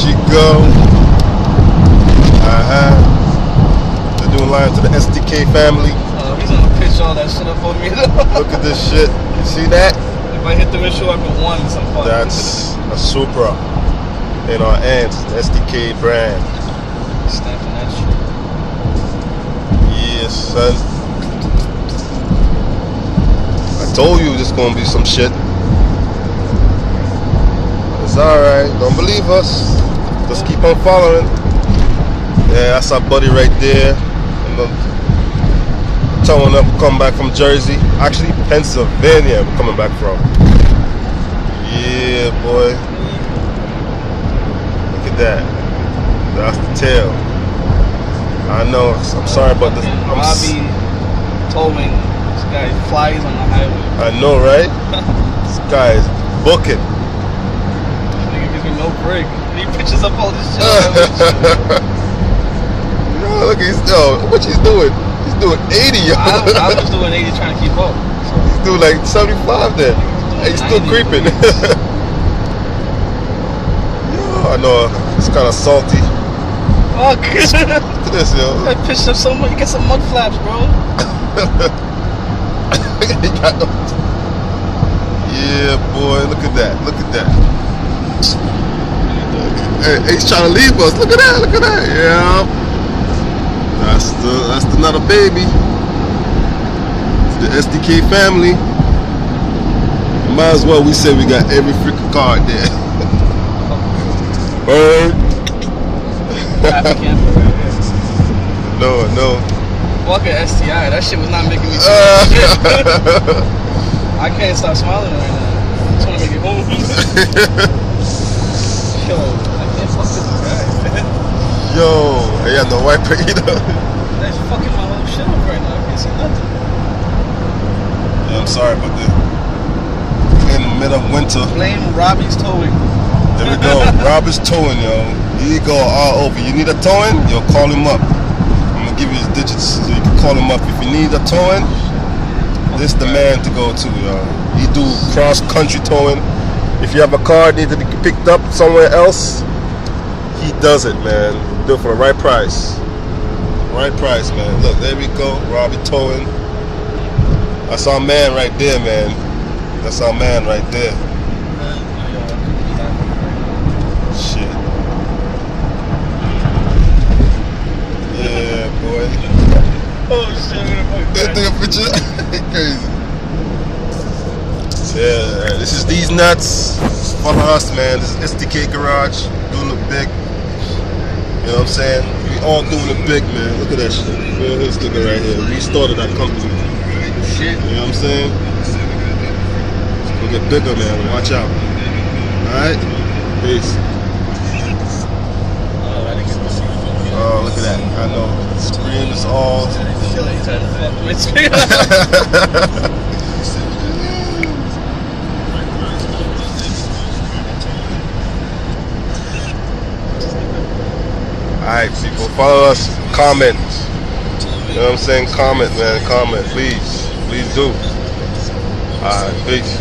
she go. They're doing line to the STK family. He's gonna pitch all that shit up on me. Look at this shit. You see that? If I hit the windshield, I could won some fun. That's a Supra in our ends, the STK brand. Stamping that shit. Yes, son. I told you this gonna be some shit. It's alright. Don't believe us. Just keep on following. Yeah, that's our buddy right there. Towing up, come back from Jersey. Actually, Pennsylvania we're coming back from. Yeah, boy. Look at that. That's the tail. I know. I'm sorry about this. Robbie towing. This guy flies on the highway. I know, right? This guy is booking. This nigga gives me no break. He pitches up all this shit. Yo, look, what he's doing? He's doing 80. Yo. I was doing 80 trying to keep up. He's doing like 75 there. He's still creeping. Yo, I know. It's kind of salty. Fuck. Look at this, yo. I pitched up so much. You get some mud flaps, bro. Yeah, boy. Look at that. Look at that. Hey, he's trying to leave us. Look at that. Look at that. Yeah. That's another baby. The STK family. Might as well we say we got every freaking card there. Bird. No. Fuck a STI. That shit was not making me smile. I can't stop smiling right now. I just want to make it home. Yo, I can't fuck this guy. Yo, hey, I know wiper either. That's fucking my whole shit up right now. I can't see nothing. Yeah, I'm sorry about that. In the middle of winter. Blame Robbie's towing. There we go. Rob is towing, yo. Here you go, all over. You need a towing? Yo, call him up. I'm gonna give you his digits so you can call him up. If you need a towing, this the man to go to, yo. He do cross-country towing. If you have a car need to be picked up somewhere else, he does it, man. Do it for the right price. Right price, man. Look, there we go. Robbie towing. That's our man right there, man. That's our man right there. Shit. Yeah, boy. Oh shit, Take a picture. Crazy. Yeah, this is these nuts. Follow us, man. This is STK Garage. Doing it big. You know what I'm saying? We all doing it big, man. Look at that shit. Look at this nigga right here. We started that company. Shit. You know what I'm saying? It's gonna get bigger, man. Watch out. Alright? Peace. Oh, look at that. I know. The screen is all. Alright, people. Follow us. Comment. You know what I'm saying? Comment, man. Comment. Please. Please do. Alright, peace.